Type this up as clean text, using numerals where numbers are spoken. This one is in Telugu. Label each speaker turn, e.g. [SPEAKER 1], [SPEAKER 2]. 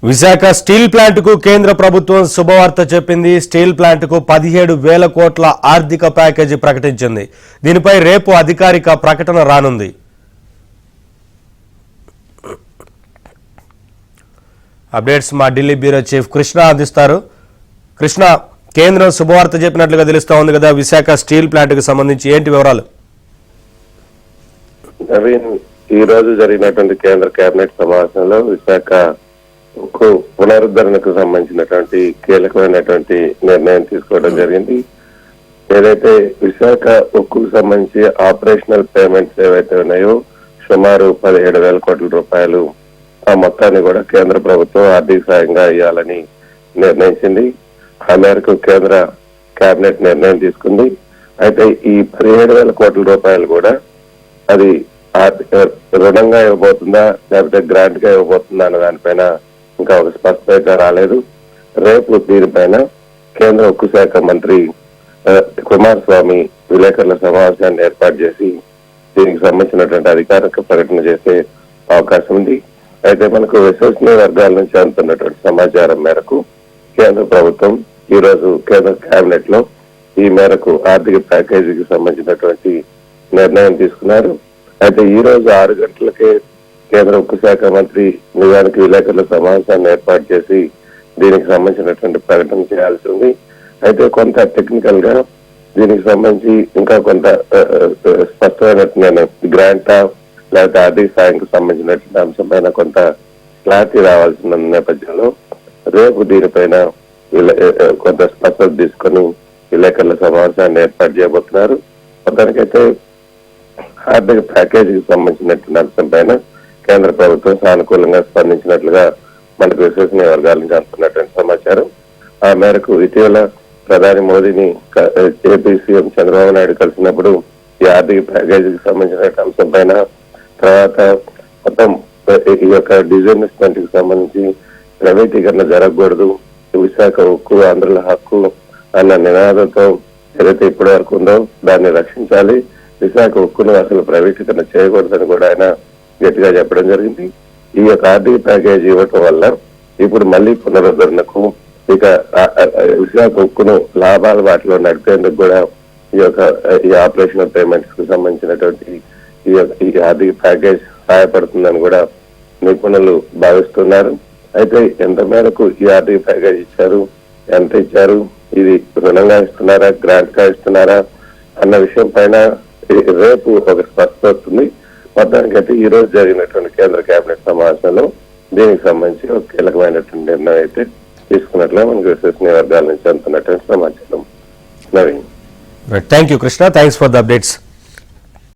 [SPEAKER 1] విశాఖ స్టీల్ ప్లాంట్ కు కేంద్ర ప్రభుత్వం శుభవార్త చెప్పింది. స్టీల్ ప్లాంట్ కు 17,000 కోట్ల ఆర్థిక ప్యాకేజీ ప్రకటించింది. దీనిపై రేపు అధికారిక ప్రకటన రానుంది. అప్డేట్స్ మా ఢిల్లీ బ్యూరో చీఫ్ కృష్ణ అందిస్తారు. కృష్ణ, కేంద్రం శుభవార్త చెప్పినట్లుగా తెలుస్తా ఉంది కదా, విశాఖ స్టీల్ ప్లాంట్ కు సంబంధించి ఏంటి వివరాలు?
[SPEAKER 2] నవీన్, ఈ రోజు జరిగినటువంటి కేంద్ర కేబినెట్ సమావేశంలో విశాఖ ఉక్కు పునరుద్ధరణకు సంబంధించినటువంటి కీలకమైనటువంటి నిర్ణయం తీసుకోవడం జరిగింది. ఏదైతే విశాఖ ఉక్కుకు సంబంధించి ఆపరేషనల్ పేమెంట్స్ ఏవైతే ఉన్నాయో సుమారు 17,000 కోట్ల రూపాయలు ఆ మొత్తాన్ని కూడా కేంద్ర ప్రభుత్వం ఆర్థిక సాయంగా ఇవ్వాలని నిర్ణయించింది. ఆ మేరకు కేంద్ర కేబినెట్ నిర్ణయం తీసుకుంది. అయితే ఈ 17,000 కోట్ల రూపాయలు కూడా అది రుణంగా ఇవ్వబోతుందా లేకపోతే గ్రాంట్ గా ఇవ్వబోతుందా అన్న దానిపైన ఇంకా ఒక స్పష్టత రాలేదు. రేపు దీనిపైన కేంద్ర ఉక్కు శాఖ మంత్రి కుమారస్వామి విలేకరుల సమావేశాన్ని ఏర్పాటు చేసి దీనికి సంబంధించినటువంటి అధికారిక ప్రకటన చేసే అవకాశం ఉంది. అయితే మనకు విశ్వసనీయ వర్గాల నుంచి అందుతున్నటువంటి సమాచారం మేరకు కేంద్ర ప్రభుత్వం ఈ రోజు కేంద్ర కేబినెట్ లో ఈ మేరకు ఆర్థిక ప్యాకేజీకి సంబంధించినటువంటి నిర్ణయం తీసుకున్నారు. అయితే ఈ రోజు 6 గంటలకే కేంద్ర ఉక్కు శాఖ మంత్రి నిజానికి విలేకరుల సమావేశాన్ని ఏర్పాటు చేసి దీనికి సంబంధించినటువంటి ప్రకటన చేయాల్సి ఉంది. అయితే కొంత టెక్నికల్ గా దీనికి సంబంధించి ఇంకా కొంత స్పష్టమైన గ్రాంటా లేకపోతే ఆర్థిక సాయంకు సంబంధించినటువంటి అంశం పైన కొంత క్లారిటీ రావాల్సిన నేపథ్యంలో రేపు దీనిపైన కొంత స్పష్టత తీసుకొని విలేకరుల సమావేశాన్ని ఏర్పాటు చేయబోతున్నారు. మొత్తానికైతే ఆర్థిక ప్యాకేజీకి సంబంధించినటువంటి అంశం పైన కేంద్ర ప్రభుత్వం సానుకూలంగా స్పందించినట్లుగా మనకు విశ్వసనీయ వర్గాల నుంచి అందుతున్నటువంటి సమాచారం. ఆ మేరకు ఇటీవల ప్రధాని మోదీని ఏపీ సీఎం చంద్రబాబు నాయుడు కలిసినప్పుడు ఈ ఆర్థిక ప్యాకేజీకి సంబంధించిన అంశం పైన, తర్వాత మొత్తం ఈ యొక్క డిజిన్వెస్ట్మెంట్ కి సంబంధించి ప్రైవేటీకరణ జరగకూడదు, విశాఖ ఉక్కు ఆంధ్రుల హక్కు అన్న నినాదంతో ఏదైతే ఇప్పటి వరకు ఉందో దాన్ని రక్షించాలి, విశాఖ ఉక్కును అసలు ప్రైవేటీకరణ చేయకూడదని కూడా ఆయన గట్టిగా చెప్పడం జరిగింది. ఈ యొక్క ఆర్థిక ప్యాకేజీ ఇవ్వటం వల్ల ఇప్పుడు మళ్ళీ పునరుద్ధరణకు ఇక విశాఖ ఉక్కును లాభాల వాటిలో నడిపేందుకు కూడా ఈ ఆపరేషనల్ పేమెంట్స్ కు సంబంధించినటువంటి ఈ ఆర్థిక ప్యాకేజ్ సహాయపడుతుందని కూడా నిపుణులు భావిస్తున్నారు. అయితే ఎంత మేరకు ఈ ఆర్థిక ప్యాకేజ్ ఇచ్చారు, ఎంత ఇచ్చారు, ఇది రుణంగా ఇస్తున్నారా గ్రాంట్ గా ఇస్తున్నారా అన్న విషయం పైన రేపు ఒక స్పష్టత వస్తుంది. మొత్తానికైతే ఈ రోజు జరిగినటువంటి కేంద్ర కేబినెట్ సమావేశంలో దీనికి సంబంధించి ఒక కీలకమైనటువంటి నిర్ణయం అయితే తీసుకున్నట్లుగా మనకు విశ్వసనీయ వర్గాల నుంచి అందుతున్నటువంటి సమాచారం. Naveen,
[SPEAKER 1] thank you Krishna, thanks for the updates.